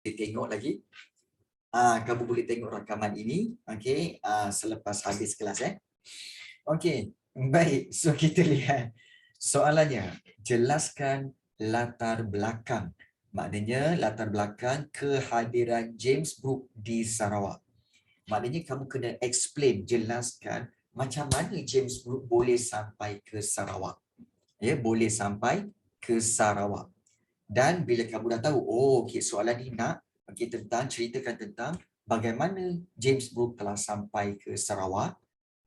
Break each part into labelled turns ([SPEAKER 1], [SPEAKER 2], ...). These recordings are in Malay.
[SPEAKER 1] tengok lagi. Kamu boleh tengok rakaman ini, okey, selepas habis kelas Okey, baik. So kita lihat soalannya. Jelaskan latar belakang. Maknanya latar belakang kehadiran James Brooke di Sarawak. Maknanya kamu kena explain, jelaskan macam mana James Brooke boleh sampai ke Sarawak. Ya, boleh sampai ke Sarawak. Dan bila kamu dah tahu, okey, soalan ni nak ceritakan tentang bagaimana James Brooke telah sampai ke Sarawak.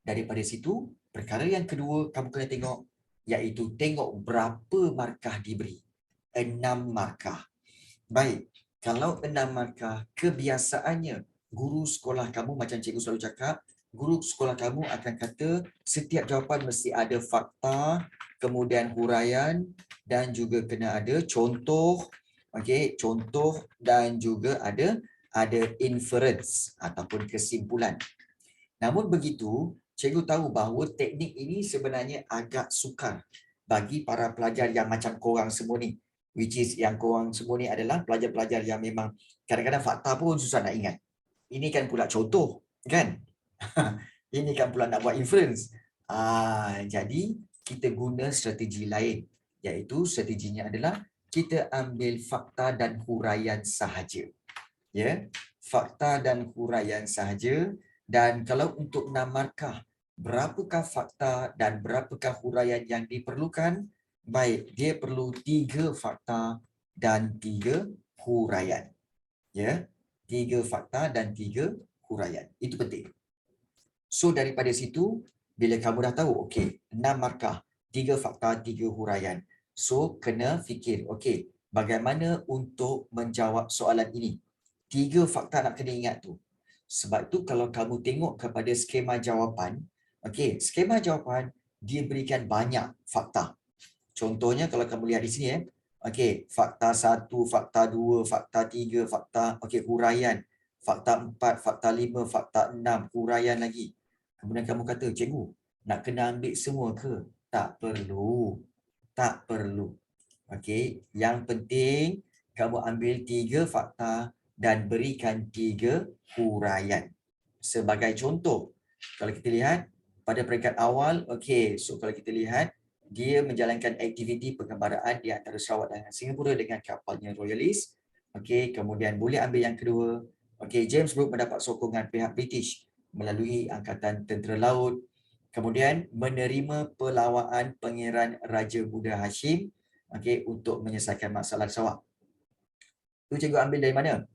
[SPEAKER 1] Daripada situ, perkara yang kedua kamu kena tengok, iaitu tengok berapa markah diberi. 6 markah. Baik, kalau 6 markah, kebiasaannya guru sekolah kamu, macam cikgu selalu cakap, guru sekolah kamu akan kata setiap jawapan mesti ada fakta, kemudian huraian dan juga kena ada contoh, okey, contoh dan juga ada inference ataupun kesimpulan. Namun begitu, cikgu tahu bahawa teknik ini sebenarnya agak sukar bagi para pelajar yang macam korang semua ni. Which is yang korang semua ni adalah pelajar-pelajar yang memang kadang-kadang fakta pun susah nak ingat. Ini kan pula contoh, kan? Ini kan pula nak buat inference. Jadi kita guna strategi lain, iaitu strateginya adalah kita ambil fakta dan huraian sahaja. Ya, fakta dan huraian sahaja. Dan kalau untuk 6 markah, berapakah fakta dan berapakah huraian yang diperlukan? Baik, dia perlu 3 fakta dan 3 huraian. Ya, 3 fakta dan 3 huraian. Itu penting. So daripada situ, bila kamu dah tahu, okey, 6 markah, 3 fakta, 3 huraian. So kena fikir, okey, bagaimana untuk menjawab soalan ini? 3 fakta nak kena ingat tu. Sebab tu kalau kamu tengok kepada skema jawapan, okey, skema jawapan dia berikan banyak fakta. Contohnya kalau kamu lihat di sini okey, fakta 1, fakta 2, fakta 3, fakta huraian, fakta 4, fakta 5, fakta 6, huraian lagi. Kemudian kamu kata, cikgu, nak kena ambil semua ke? Tak perlu. Tak perlu. Okey, yang penting kamu ambil 3 fakta dan berikan 3 huraian. Sebagai contoh, kalau kita lihat pada peringkat awal, okey, so kalau kita lihat dia menjalankan aktiviti pengembaraan di antara Sarawak dan Singapura dengan kapalnya Royalist. Okey, kemudian boleh ambil yang kedua. Okey, James Brooke mendapat sokongan pihak British melalui Angkatan Tentera Laut. Kemudian menerima pelawaan Pangeran Raja Muda Hashim, okey, untuk menyelesaikan masalah Sarawak. Tu cikgu ambil dari mana?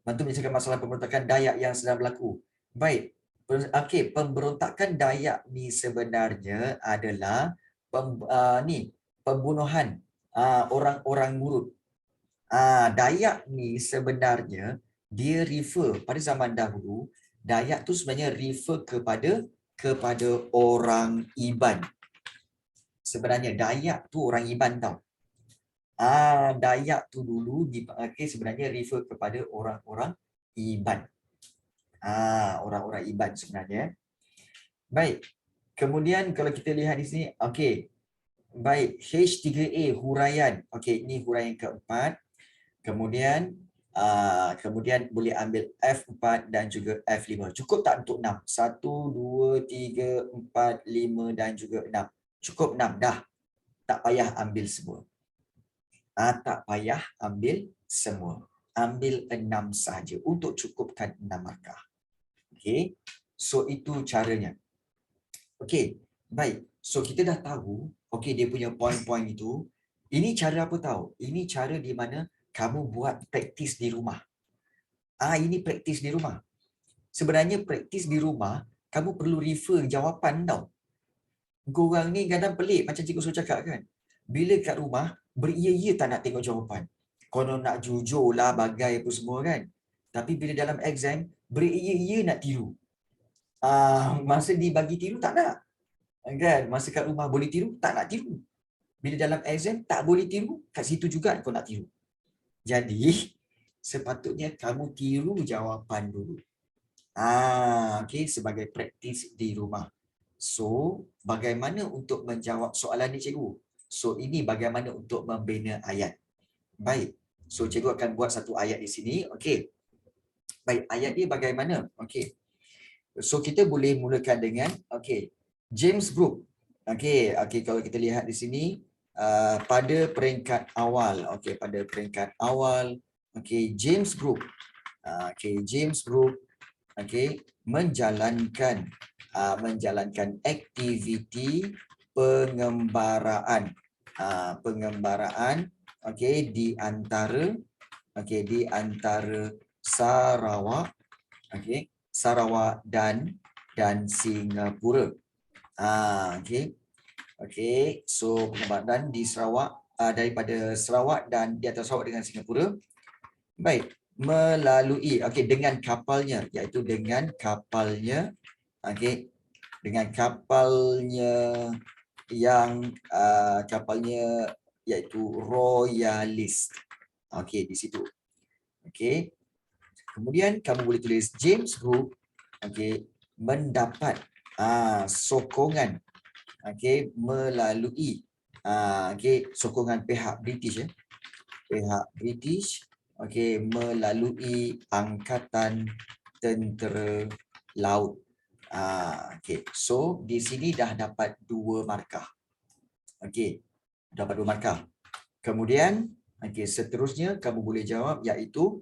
[SPEAKER 1] Bantu menyelesaikan masalah pemberontakan Dayak yang sedang berlaku. Baik. Okey, pemberontakan Dayak ni sebenarnya adalah pembunuhan orang-orang Murut. Dayak ni sebenarnya dia refer pada zaman dahulu, Dayak tu sebenarnya refer kepada orang Iban. Sebenarnya Dayak tu orang Iban tau. Dayak tu dulu dipakai sebenarnya refer kepada orang-orang Iban. Orang-orang Iban sebenarnya. Baik. Kemudian kalau kita lihat di sini, okey. Baik, H3A huraian. Okey, ini huraian keempat. Kemudian boleh ambil F4 dan juga F5. Cukup tak untuk 6? 1, 2, 3, 4, 5 dan juga 6. Cukup 6 dah. Tak payah ambil semua. Tak payah ambil semua. Ambil 6 sahaja untuk cukupkan 6 markah. Okey. So itu caranya. Okey. Baik. So kita dah tahu, okey, dia punya poin-poin itu. Ini cara apa tahu? Ini cara di mana kamu buat praktis di rumah. Ini praktis di rumah. Sebenarnya praktis di rumah, kamu perlu refer jawapan tau. Korang ni kadang pelik macam cikgu suruh cakap kan. Bila kat rumah, beria-ia tak nak tengok jawapan. Konon nak jujur lah bagai apa semua kan. Tapi bila dalam exam, beria-ia nak tiru. Masa dibagi tiru tak nak. Kan? Masa kat rumah boleh tiru, tak nak tiru. Bila dalam exam, tak boleh tiru, kat situ juga kau nak tiru. Jadi, sepatutnya kamu tiru jawapan dulu. Okey, sebagai praktis di rumah. So, bagaimana untuk menjawab soalan ni cikgu? So, ini bagaimana untuk membina ayat. Baik. So cikgu akan buat satu ayat di sini. Okey. Baik, ayat dia bagaimana? Okey. So kita boleh mulakan dengan James Brooke. Kalau kita lihat di sini pada peringkat awal. Pada peringkat awal James Brooke. James Brooke menjalankan aktiviti pengembaraan di antara Sarawak Sarawak dan Singapura. So pengembaraan di Sarawak daripada Sarawak dan di atas Sarawak dengan Singapura. Baik, melalui dengan kapalnya, iaitu dengan kapalnya dengan kapalnya yang kapalnya iaitu Royalist. Di situ. Kemudian kamu boleh tulis James Brooke mendapat sokongan melalui sokongan pihak British pihak British melalui Angkatan Tentera Laut. So di sini dah dapat 2 markah. Dapat 2 markah. Kemudian seterusnya kamu boleh jawab iaitu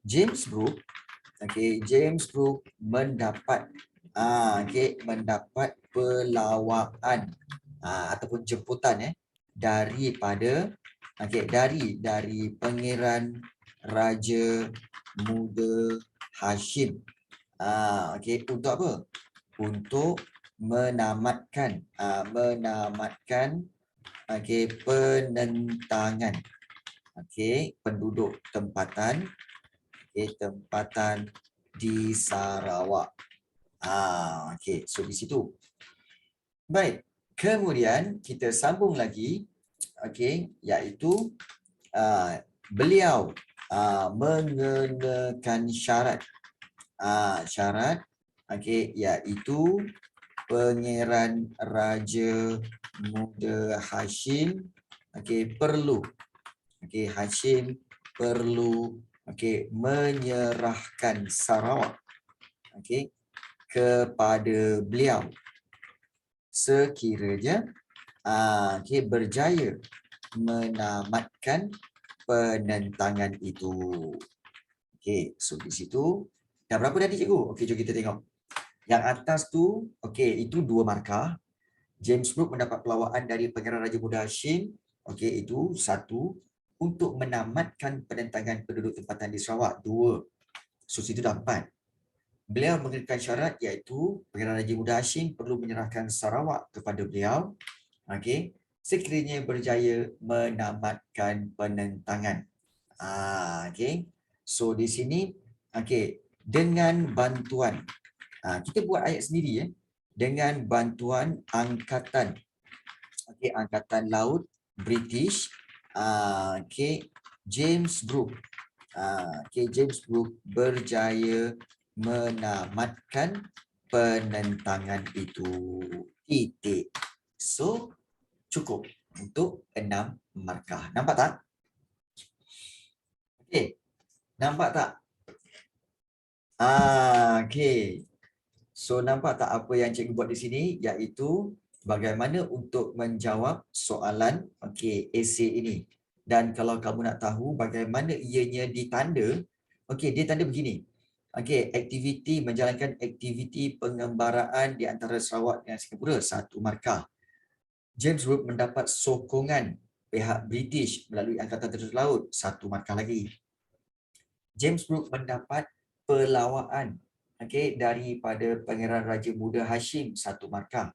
[SPEAKER 1] James Brooke James Brooke mendapat mendapat pelawaan ataupun jemputan daripada dari Pangeran Raja Muda Hashim. Untuk apa? Untuk menamatkan penentangan penduduk tempatan di Sarawak. So di situ. Baik, kemudian kita sambung lagi iaitu beliau mengenakan syarat iaitu Pangeran Raja Muda Hashim perlu Hashim perlu menyerahkan Sarawak kepada beliau sekiranya berjaya menamatkan penentangan itu. So di situ dah berapa tadi cikgu? Jom kita tengok. Yang atas tu itu 2 markah. James Brooke mendapat pelawaan dari Pangeran Raja Muda Hashim. Itu 1 untuk menamatkan penentangan penduduk tempatan di Sarawak. 2. So situ dah 4. Beliau mengenakan syarat iaitu Pangeran Raja Muda Hashim perlu menyerahkan Sarawak kepada beliau sekiranya berjaya menamatkan penentangan. So di sini dengan bantuan kita buat ayat sendiri dengan bantuan angkatan laut British James Brooke James Brooke berjaya menamatkan penentangan itu. Titik. So cukup untuk 6 markah. Nampak tak? Nampak tak? So nampak tak apa yang cikgu buat di sini, iaitu bagaimana untuk menjawab soalan esei ini. Dan kalau kamu nak tahu bagaimana ianya ditanda, dia tanda begini. Aktiviti menjalankan aktiviti pengembaraan di antara Sarawak dan Singapura, 1 markah. James Brooke mendapat sokongan pihak British melalui Angkatan Tentera Laut, 1 markah lagi. James Brooke mendapat pelawaan daripada Pangeran Raja Muda Hashim, 1 markah.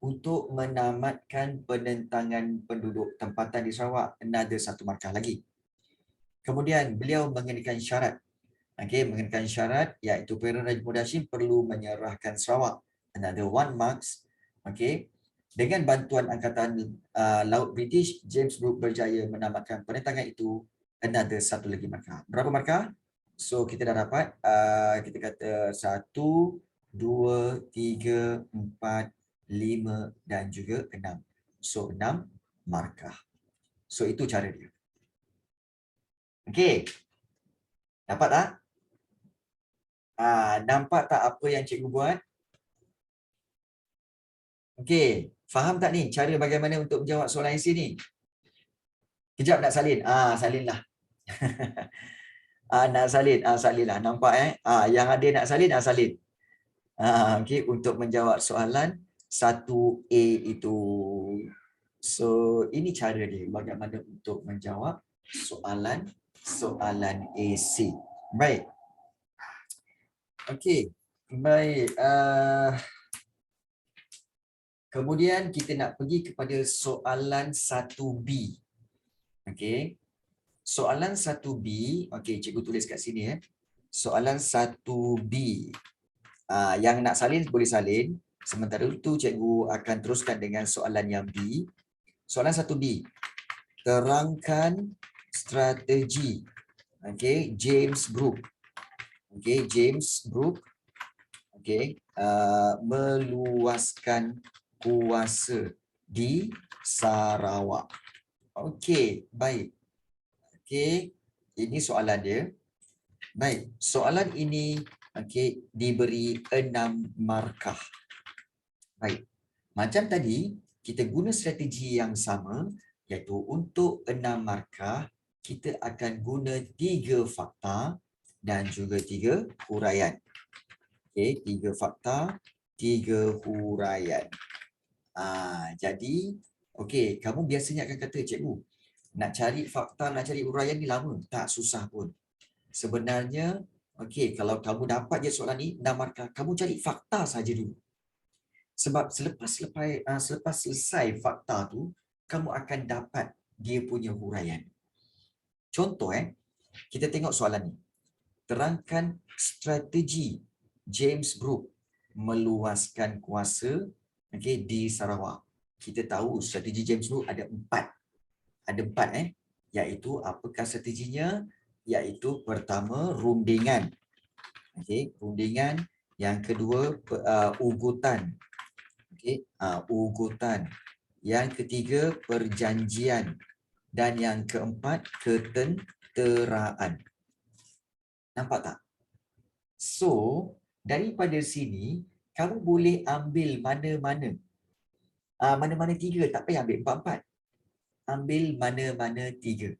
[SPEAKER 1] Untuk menamatkan penentangan penduduk tempatan di Sarawak, another 1 markah lagi. Kemudian beliau mengenakan syarat. Mengenakan syarat iaitu Pangeran Raja Muda Hashim perlu menyerahkan Sarawak, another 1 marks. Dengan bantuan Angkatan Laut British, James Brooke berjaya menamatkan penentangan itu, another 1 lagi markah. Berapa markah? So kita dah dapat kita kata 1, 2, 3, 4, 5 dan juga 6. So 6 markah. So itu cara dia. Okey. Dapat tak? Nampak tak apa yang cikgu buat? Okey. Faham tak ni cara bagaimana untuk menjawab soalan esei ni? Kejap nak salin. Salinlah. Nak salin. Salinlah. Nampak yang ada nak salin, salin. Okey, untuk menjawab soalan 1A itu. So, ini cara dia bagaimana untuk menjawab soalan esei. Baik. Okey. Baik. Kemudian kita nak pergi kepada soalan 1B. Okey. Soalan 1B, okey, cikgu tulis kat sini Soalan 1B. Yang nak salin boleh salin. Sementara itu cikgu akan teruskan dengan soalan yang B. Soalan 1B. Terangkan strategi James Brooke. James Brooke meluaskan kuasa di Sarawak. Okey, baik. Okey, ini soalan dia. Baik, soalan ini diberi 6 markah. Baik. Macam tadi, kita guna strategi yang sama, iaitu untuk 6 markah, kita akan guna 3 fakta dan juga 3 huraian. Okey, 3 fakta, 3 huraian. Jadi, okey, kamu biasanya akan kata, cikgu, nak cari fakta, nak cari huraian ni lama. Tak, susah pun. Sebenarnya, okey, kalau kamu dapat je soalan ni, 6 markah, kamu cari fakta saja dulu. Sebab selepas selesai fakta tu, kamu akan dapat dia punya huraian. Contoh, kita tengok soalan ni. Terangkan strategi James Brooke meluaskan kuasa di Sarawak. Kita tahu strategi James Brooke ada 4. Ada 4 iaitu apakah strateginya? Iaitu pertama rundingan. Rundingan. Yang kedua ugutan. Ugutan. Yang ketiga perjanjian. Dan yang keempat ketenteraan. Nampak tak? So, daripada sini kamu boleh ambil mana-mana. Mana-mana 3, tak payah ambil 4-4. Ambil mana-mana 3.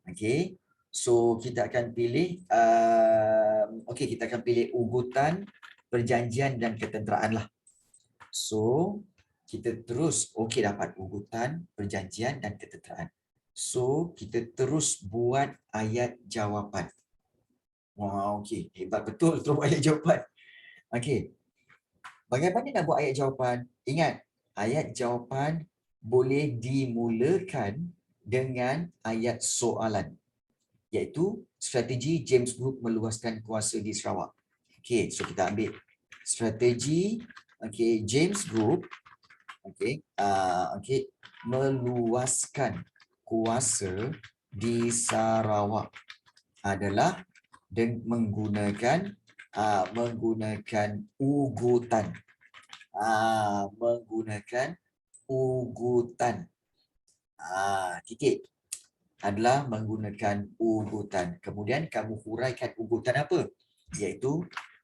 [SPEAKER 1] Okey. So kita akan pilih kita akan pilih ugutan, perjanjian dan ketenteraan lah. So kita terus dapat ugutan, perjanjian dan ketenteraan. So kita terus buat ayat jawapan. Wah, okey, hebat betul terus buat ayat jawapan. Okey. Bagaimana nak buat ayat jawapan? Ingat, ayat jawapan boleh dimulakan dengan ayat soalan, iaitu strategi James Brooke meluaskan kuasa di Sarawak. Okey, so kita ambil strategi James Brooke meluaskan kuasa di Sarawak adalah menggunakan ugutan. Menggunakan ugutan. Titik. Adalah menggunakan ugutan. Kemudian kamu huraikan ugutan apa? Iaitu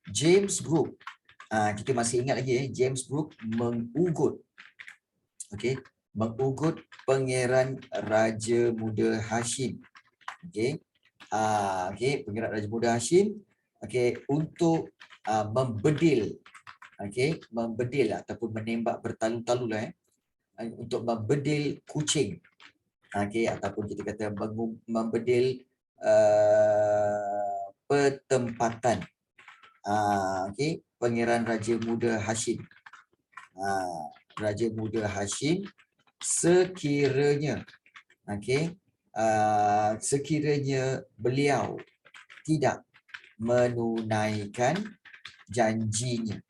[SPEAKER 1] James Brooke. Kita masih ingat lagi James Brooke mengugut. Mengugut Pangeran Raja Muda Hashim. Pangeran Raja Muda Hashim untuk membedil membedil ataupun menembak bertalu-talu lah untuk membedil kucing. Ataupun kita kata membedil pertempatan Pangeran Raja Muda Hashim. Raja Muda Hashim sekiranya sekiranya beliau tidak menunaikan janjinya.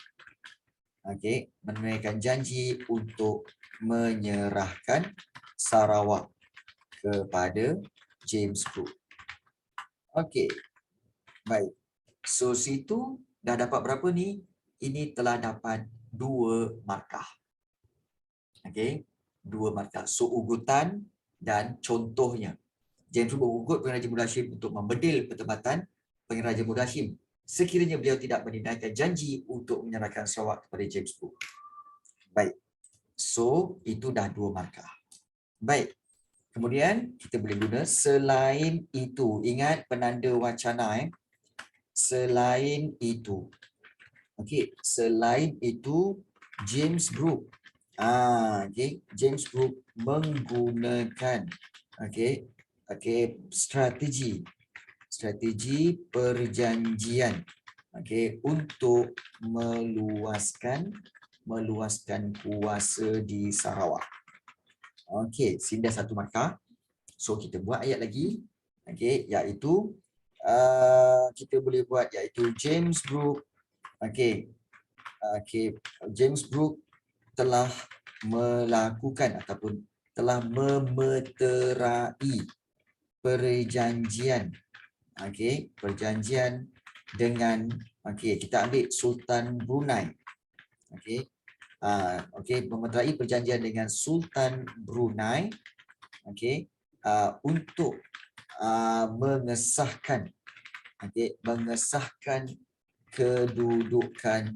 [SPEAKER 1] Menunaikan janji untuk menyerahkan Sarawak kepada James Brooke. Okey. Baik. So situ dah dapat berapa ni? Ini telah dapat 2 markah. 2 markah. So ugutan dan contohnya. James Brooke mengugut Pangeran Raja Muda Hashim untuk membedil pertempatan Pangeran Raja Muda Hashim sekiranya beliau tidak menunaikan janji untuk menyerahkan Sarawak kepada James Brooke. Baik. So, itu dah 2 markah. Baik. Kemudian kita boleh guna selain itu. Ingat penanda wacana. Selain itu. Okey, selain itu James Brooke. Okey, James Brooke menggunakan strategi perjanjian untuk meluaskan kuasa di Sarawak. Okey, sindah 1 markah. So kita buat ayat lagi. Okey, iaitu kita boleh buat iaitu James Brooke. James Brooke telah melakukan ataupun telah memeterai perjanjian. Perjanjian dengan kita ambil Sultan Brunei. Memeterai perjanjian dengan Sultan Brunei untuk mengesahkan kedudukan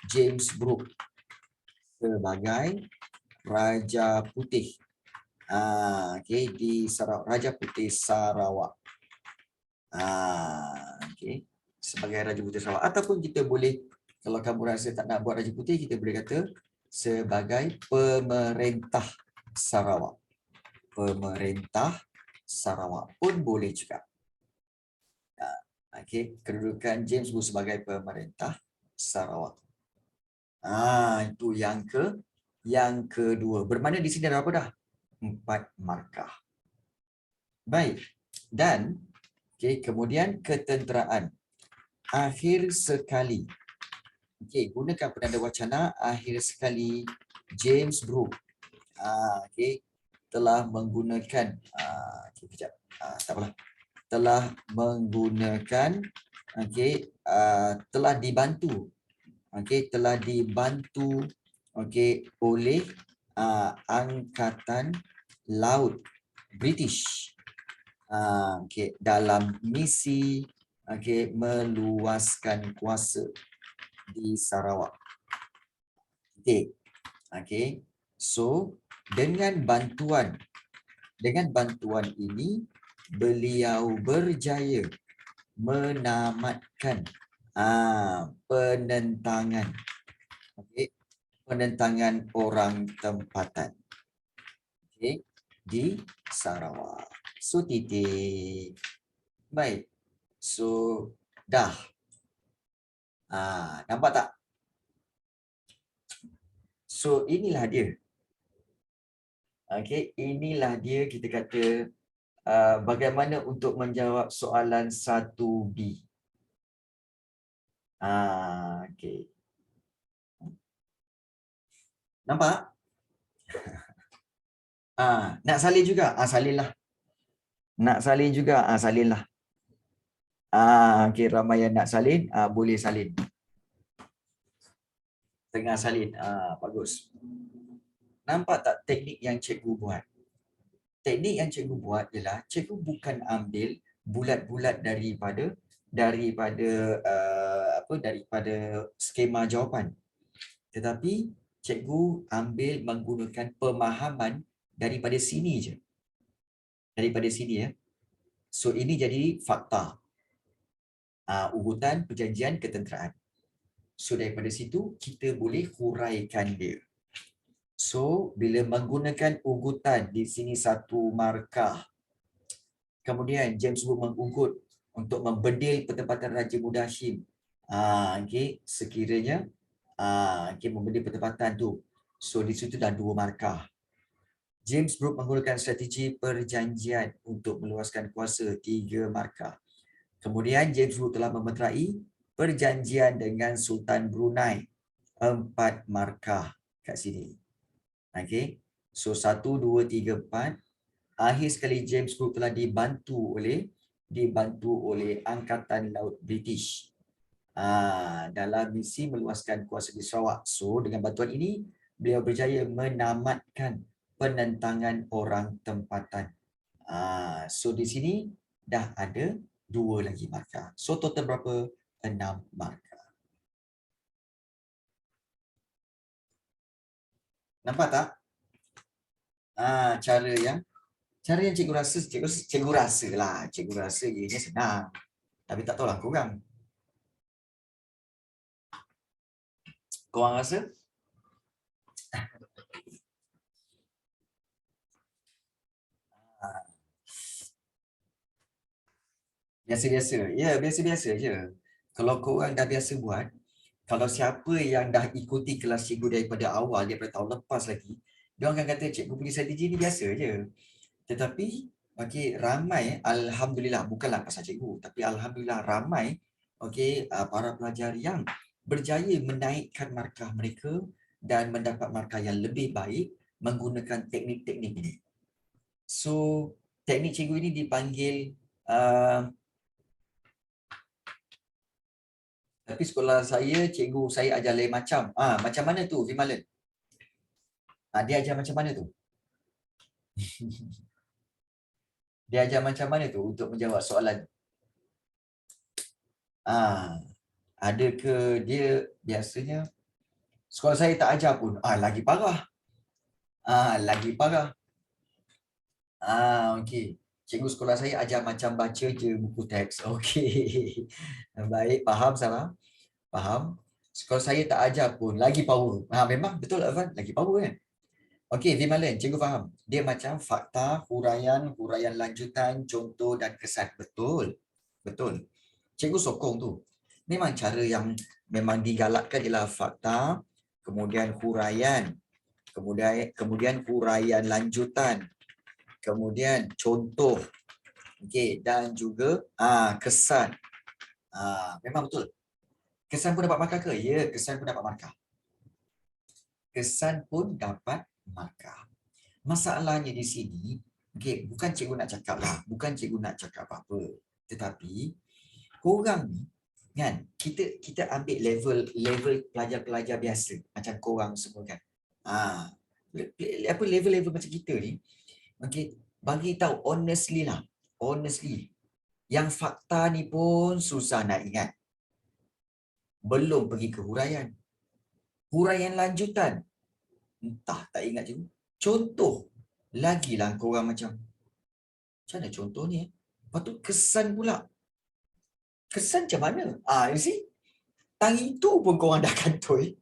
[SPEAKER 1] James Brooke sebagai Raja Putih di Sarawak, Raja Putih Sarawak. Sebagai Raja Putih Sarawak, ataupun kita boleh, kalau kamu rasa tak nak buat Raja Putih, kita boleh kata sebagai Pemerintah Sarawak. Pemerintah Sarawak pun boleh juga. Kedudukan James Brooke sebagai Pemerintah Sarawak. Itu yang kedua. Bermakna di sini ada apa dah? 4 markah. Baik. Dan kemudian ketenteraan. Akhir sekali. Gunakan penanda wacana akhir sekali James Brooke. Telah menggunakan tak apalah. Telah menggunakan telah dibantu oleh Angkatan Laut British dalam misi meluaskan kuasa di Sarawak. So dengan bantuan ini beliau berjaya menamatkan penentangan orang tempatan di Sarawak. So titik. Baik. So dah. Nampak tak? So inilah dia. Inilah dia kita kata bagaimana untuk menjawab soalan 1B. Nampak? Nak salin juga? Salinlah. Nak salin juga? Salinlah. Ramai yang nak salin, boleh salin. Tengah salin. Bagus. Nampak tak teknik yang cikgu buat? Teknik yang cikgu buat ialah cikgu bukan ambil bulat-bulat daripada skema jawapan. Tetapi cikgu ambil menggunakan pemahaman daripada sini je. Daripada sini ya. So ini jadi fakta. Ugutan perjanjian ketenteraan. So daripada situ kita boleh huraikan dia. So bila menggunakan ugutan di sini 1 markah. Kemudian James Brooke mengugut untuk membedil pertempatan Raja Muda Hashim. Sekiranya membedil pertempatan tu. So di situ dah 2 markah. James Brooke menggunakan strategi perjanjian untuk meluaskan kuasa 3 markah. Kemudian James Brooke telah memeterai perjanjian dengan Sultan Brunei 4 markah kat sini. So 1, 2, 3, 4. Akhir sekali James Brooke telah dibantu oleh Angkatan Laut British dalam misi meluaskan kuasa di Sarawak. So dengan bantuan ini beliau berjaya menamatkan penentangan orang tempatan So di sini dah ada 2 lagi markah. So total berapa? 6 markah. Nampak tak? Cara yang cikgu rasa, cikgu rasa lah. Cikgu rasa ianya senang. Tapi tak tahulah korang. Korang rasa? Biasa-biasa. Ya, biasa-biasa je. Kalau korang dah biasa buat, kalau siapa yang dah ikuti kelas cikgu daripada awal, daripada tahun lepas lagi, dia akan kata cikgu punya strategi ni biasa je. Tetapi, okey, ramai, alhamdulillah, bukanlah pasal cikgu, tapi alhamdulillah ramai para pelajar yang berjaya menaikkan markah mereka dan mendapat markah yang lebih baik menggunakan teknik-teknik ini. So, teknik cikgu ini dipanggil tapi sekolah saya, cikgu saya ajar lain macam. Macam mana tu, Vimalan? Dia ajar macam mana tu? Dia ajar macam mana tu untuk menjawab soalan? Ada ke dia biasanya sekolah saya tak ajar pun. Lagi parah. Lagi parah. Okey. Cikgu sekolah saya ajar macam baca je buku teks. Okey. Baik, faham Sarah? Faham? Sekolah saya tak ajar pun. Lagi power. Memang betul Afan, lagi power kan? Okey, Vimalan, cikgu faham. Dia macam fakta, huraian lanjutan, contoh dan kesan. Betul. Betul. Cikgu sokong tu. Memang cara yang memang digalakkan ialah fakta, kemudian huraian, kemudian huraian lanjutan, kemudian contoh, okey, dan juga kesan. Memang betul. Kesan pun dapat markah ke? Ya, kesan pun dapat markah. Kesan pun dapat markah. Masalahnya di sini, bukan cikgu nak cakap lah, bukan cikgu nak cakap apa-apa. Tetapi korang ni kan, kita ambil level pelajar-pelajar biasa macam korang semua kan. Apa level macam kita ni, bagi tahu honestly lah, yang fakta ni pun susah nak ingat. Belum pergi ke huraian lanjutan, entah tak ingat juga. Contoh, lagilah korang macam mana contoh ni? Lepas tu kesan pula. Kesan macam mana? You see? Tang itu pun korang dah kantoi.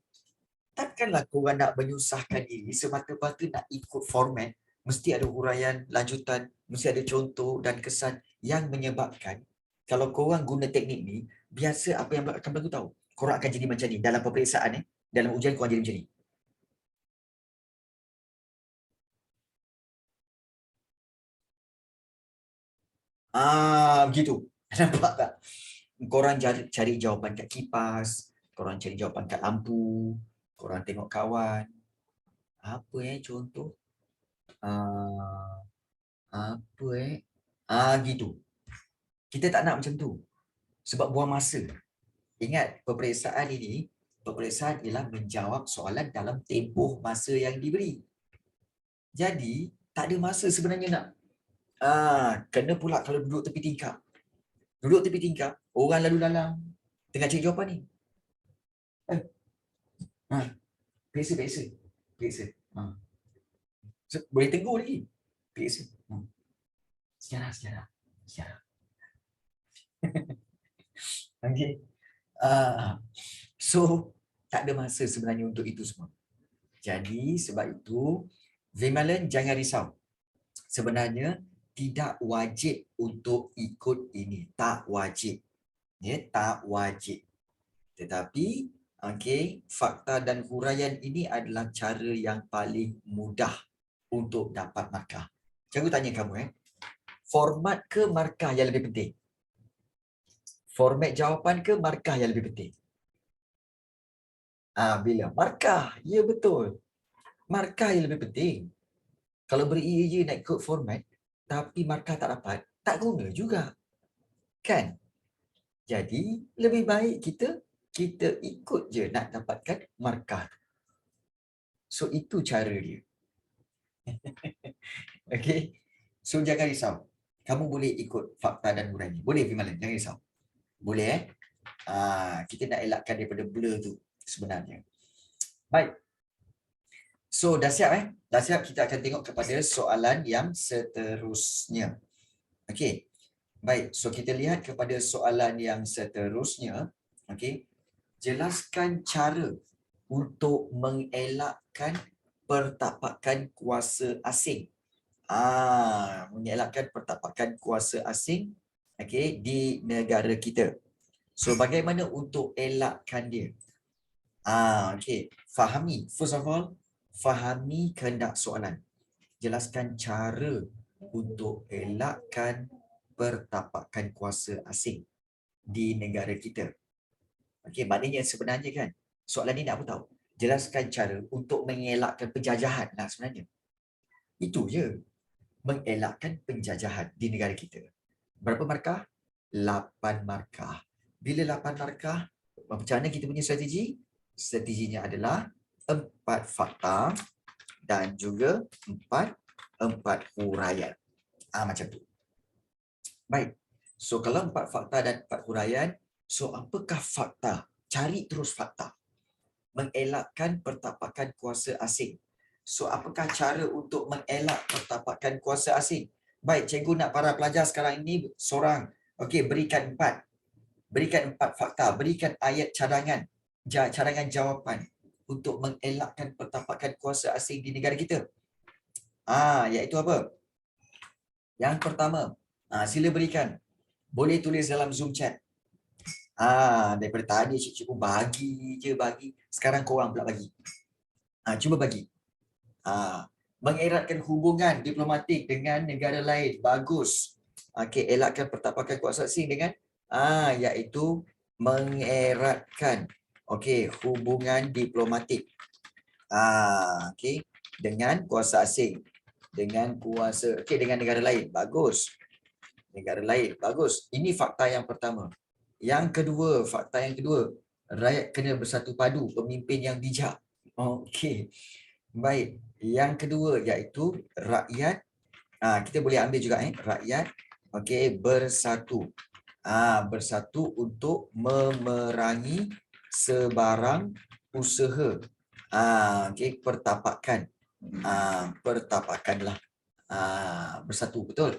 [SPEAKER 1] Takkanlah korang nak menyusahkan diri semata-mata nak ikut format. Mesti ada huraian lanjutan, mesti ada contoh dan kesan yang menyebabkan kalau korang guna teknik ni, biasa apa yang akan berlaku tahu? Korang akan jadi macam ni. Dalam peperiksaan dalam ujian korang jadi macam ni. Begitu. Nampak tak? Korang cari jawapan kat kipas, korang cari jawapan kat lampu, korang tengok kawan. Apa contoh? Gitu. Kita tak nak macam tu. Sebab buang masa. Ingat, peperiksaan ialah menjawab soalan dalam tempoh masa yang diberi. Jadi, tak ada masa sebenarnya nak. Kena pula kalau duduk tepi tingkap. Orang lalu lalang. Tengah cari jawapan ni. Biasa. Boleh tegur lagi. Biasa. Sejarah. Okay. So, tak ada masa sebenarnya untuk itu semua. Jadi, sebab itu, Vimalan jangan risau. Sebenarnya, tidak wajib untuk ikut ini. Tak wajib. Tak wajib. Tetapi, fakta dan huraian ini adalah cara yang paling mudah untuk dapat markah. Cikgu tanya kamu, format ke markah yang lebih penting? Format jawapan ke markah yang lebih penting? Bila markah, ya betul. Markah yang lebih penting. Kalau beri je nak ikut format, tapi markah tak dapat, tak guna juga. Kan? Jadi, lebih baik kita ikut je nak dapatkan markah. So, itu cara dia. Okay. So jangan risau. Kamu boleh ikut fakta dan huraian. Boleh Vimalan, jangan risau. Boleh kita nak elakkan daripada blur tu sebenarnya. Baik. So dah siap Dah siap, kita akan tengok kepada soalan yang seterusnya. Okey. Baik, so kita lihat kepada soalan yang seterusnya. Okey. Jelaskan cara untuk mengelakkan pertapakan kuasa asing. Mengelakkan pertapakan kuasa asing di negara kita. So bagaimana untuk elakkan dia? Fahami. First of all, fahami kehendak soalan. Jelaskan cara untuk elakkan pertapakan kuasa asing di negara kita. Maknanya sebenarnya kan, soalan ni nak apa tahu? Jelaskan cara untuk mengelakkan penjajahan lah sebenarnya. Itu je. Mengelakkan penjajahan di negara kita. Berapa markah? 8 markah. Bila 8 markah, macam mana kita punya strategi? Strateginya adalah 4 fakta dan juga 4 huraian. Macam tu. Baik. So kalau 4 fakta dan 4 huraian, so apakah fakta? Cari terus fakta. Mengelakkan pertapakan kuasa asing. So apakah cara untuk mengelak pertapakan kuasa asing? Baik, cikgu nak para pelajar sekarang ini seorang. Berikan 4. Berikan 4 fakta. Berikan ayat cadangan jawapan untuk mengelakkan pertapakan kuasa asing di negara kita. Iaitu apa? Yang pertama, sila berikan. Boleh tulis dalam Zoom chat. Daripada tadi cikgu bagi. Sekarang korang pula bagi. Cuba bagi. Mengeratkan hubungan diplomatik dengan negara lain. Bagus. Elakkan pertapakan kuasa asing dengan iaitu mengeratkan hubungan diplomatik dengan kuasa asing. Dengan negara lain. Bagus. Negara lain. Bagus. Ini fakta yang pertama. Fakta yang kedua, rakyat kena bersatu padu, pemimpin yang bijak. Baik. Yang kedua iaitu rakyat, kita boleh ambil juga rakyat bersatu. Bersatu untuk memerangi sebarang usaha pertapakan. Pertapakanlah. Bersatu, betul.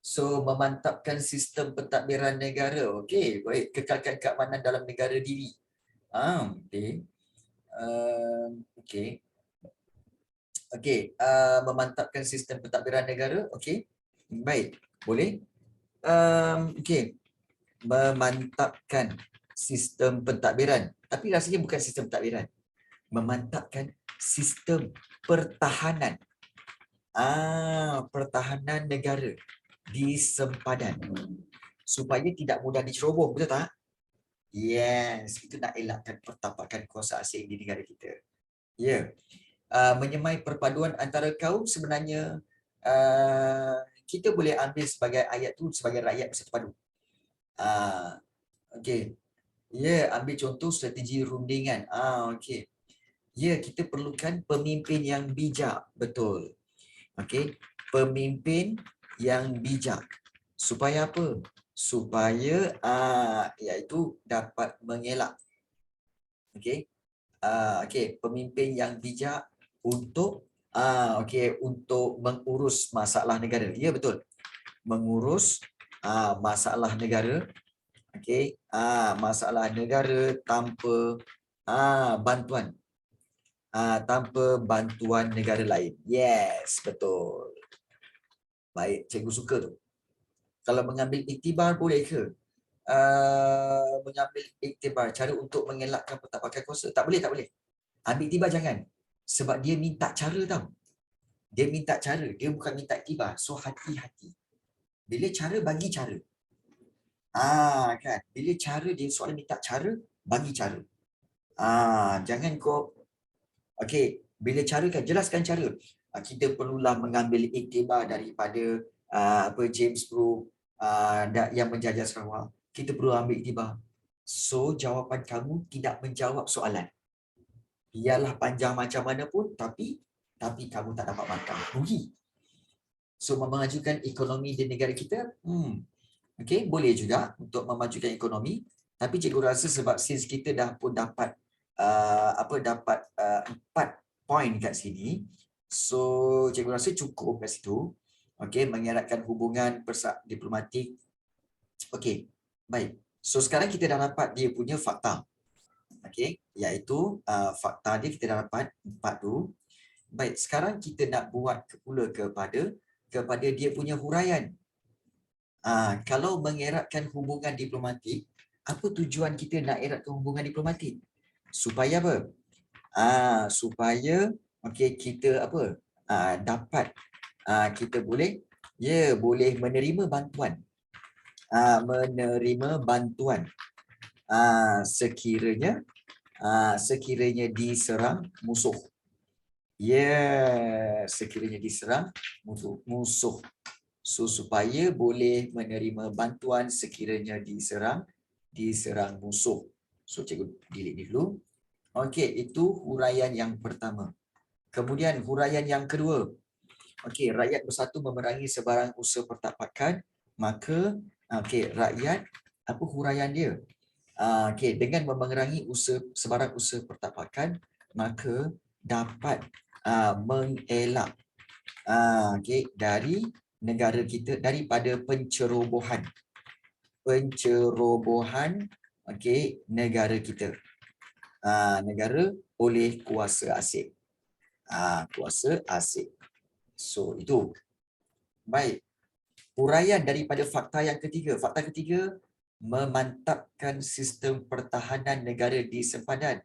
[SPEAKER 1] So memantapkan sistem pentadbiran negara. Baik, kekalkan keamanan dalam negara diri. Memantapkan sistem pentadbiran negara. Baik, boleh. Memantapkan sistem pentadbiran. Tapi rasanya bukan sistem pentadbiran. Memantapkan sistem pertahanan. Pertahanan negara di sempadan. Supaya tidak mudah diceroboh, betul tak? Yes, itu nak elakkan pertapakan kuasa asing di negara kita. Menyemai perpaduan antara kaum, sebenarnya kita boleh ambil sebagai ayat tu sebagai rakyat bersatu padu. Ambil contoh strategi rundingan. Kita perlukan pemimpin yang bijak, betul. Pemimpin yang bijak. Supaya apa? Supaya iaitu dapat mengelak. Pemimpin yang bijak untuk untuk mengurus masalah negara. Ya, betul. Mengurus masalah negara. Masalah negara tanpa bantuan. Tanpa bantuan negara lain. Yes, betul. Baik, cikgu suka tu. Kalau mengambil iktibar, boleh ke? Mengambil iktibar, cara untuk mengelakkan pertapakan kuasa. Tak boleh, tak boleh. Ambil iktibar jangan. Sebab dia minta cara tau. Dia minta cara. Dia bukan minta iktibar. So, hati-hati. Bila cara, bagi cara. Kan? Bila cara, dia soalan minta cara, bagi cara. Jangan kau... bila cara kan, jelaskan cara. Kita perlulah mengambil iktibar daripada James Brooke yang menjajah Sarawak. Kita perlu ambil iktibar. So, jawapan kamu tidak menjawab soalan. Biarlah panjang macam mana pun, tapi kamu tak dapat markah. Rugi. So memajukan ekonomi di negara kita, okey, boleh juga untuk memajukan ekonomi. Tapi cikgu rasa sebab since kita dah pun dapat dapat 4 poin kat sini, so cikgu rasa cukup kat situ. Okey, mengeratkan hubungan diplomatik. Okey, baik. So sekarang kita dah dapat dia punya fakta. Okey, iaitu fakta dia kita dah dapat 4 tu. Baik, sekarang kita nak buat pula kepada dia punya huraian. Kalau mengeratkan hubungan diplomatik, apa tujuan kita nak eratkan hubungan diplomatik? Supaya apa? Supaya kita dapat kita boleh menerima bantuan. Menerima bantuan sekiranya diserang musuh. Sekiranya diserang musuh. So supaya boleh menerima bantuan sekiranya diserang musuh. So cikgu delete dulu. Okey, itu huraian yang pertama. Kemudian huraian yang kedua. Okey, rakyat bersatu memerangi sebarang usaha pertapakan, maka rakyat apa huraian dia? Dengan memerangi sebarang usaha pertapakan, maka dapat mengelak dari negara kita daripada pencerobohan negara kita. Negara oleh kuasa asing. So itu. Baik. Huraian daripada fakta yang ketiga. Fakta ketiga, memantapkan sistem pertahanan negara di sempadan.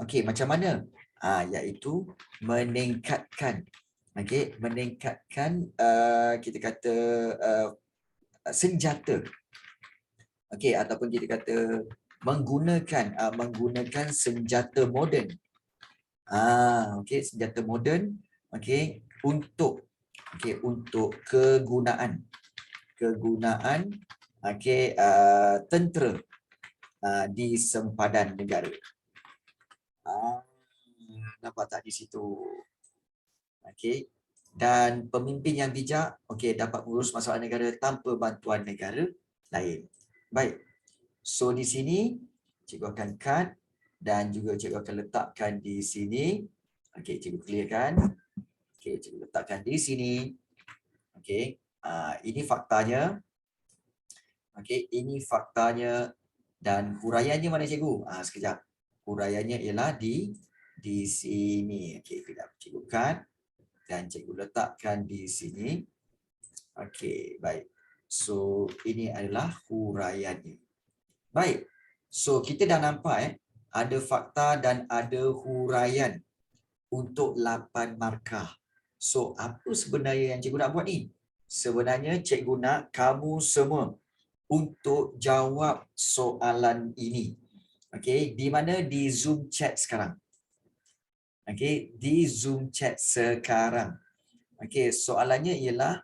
[SPEAKER 1] Okey, macam mana? Iaitu meningkatkan kita kata senjata. Okey, ataupun kita kata menggunakan senjata moden. Senjata moden untuk kegunaan tentera di sempadan negara. Nampak tak di situ? Okey. Dan pemimpin yang bijak dapat mengurus masalah negara tanpa bantuan negara lain. Baik. So di sini cikgu akan cut dan juga cikgu akan letakkan di sini. Okey, cikgu clearkan. Okey, cikgu letakkan di sini. Okey. Ini faktanya. Okey, ini faktanya dan huraiannya mana cikgu? Sekejap. Huraiannya ialah di sini. Okey, sekejap cikgu cut dan cikgu letakkan di sini. Okey, baik. So ini adalah huraiannya. Baik. So kita dah nampak ada fakta dan ada huraian untuk 8 markah. So apa sebenarnya yang cikgu nak buat ni? Sebenarnya cikgu nak kamu semua untuk jawab soalan ini. Okey, di mana di Zoom chat sekarang? Okey, di Zoom chat sekarang. Okey, soalannya ialah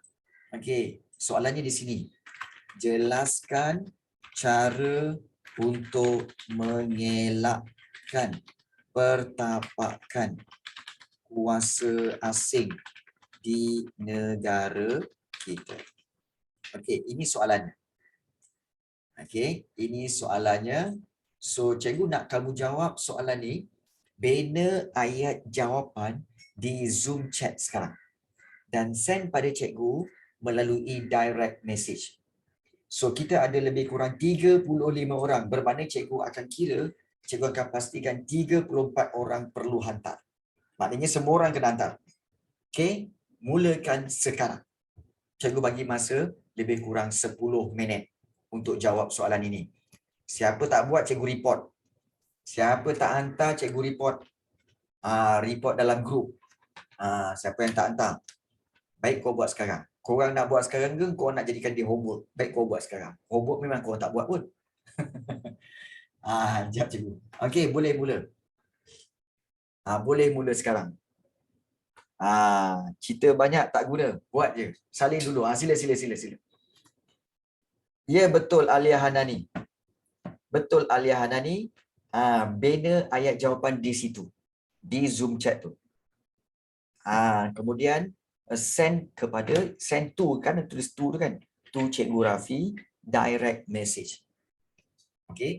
[SPEAKER 1] soalannya di sini. Jelaskan cara untuk mengelakkan pertapakan kuasa asing di negara kita. Okey, ini soalannya. Okey, ini soalannya. So, cikgu nak kamu jawab soalan ni, bina ayat jawapan di Zoom chat sekarang. Dan send pada cikgu melalui direct message. So, kita ada lebih kurang 35 orang. Bermakna cikgu akan kira, cikgu akan pastikan 34 orang perlu hantar. Maknanya semua orang kena hantar. Okey, mulakan sekarang. Cikgu bagi masa lebih kurang 10 minit untuk jawab soalan ini. Siapa tak buat, cikgu report. Siapa tak hantar, cikgu report. Report dalam grup. Siapa yang tak hantar. Baik kau buat sekarang. Korang nak buat sekarang ke kau nak jadikan dia homework? Baik kau buat sekarang. Homework memang kau tak buat pun. Sekejap cikgu. Okey, boleh mula. Boleh mula sekarang. Cerita banyak tak guna. Buat je. Salin dulu. Sila. Ya, betul Alia Hanani. Betul Alia Hanani. Bina ayat jawapan di situ. Di Zoom chat tu. Kemudian send to kan, tulis to tu kan, to Cikgu Rafi direct message. Okey,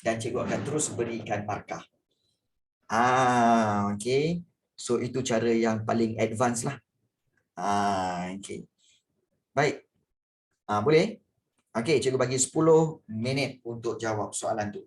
[SPEAKER 1] dan cikgu akan terus berikan markah. Okey, so itu cara yang paling advance lah. Okey, baik. Boleh? Okey, cikgu bagi 10 minit untuk jawab soalan tu.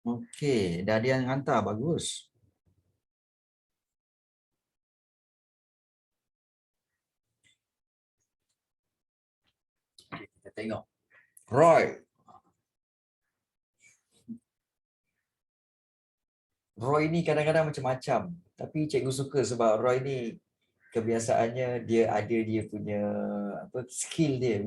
[SPEAKER 1] Okey, dah ada yang hantar, bagus. Kita tengok. Roy. Roy ni kadang-kadang macam-macam. Tapi cikgu suka sebab Roy ni kebiasaannya dia ada dia punya skill dia.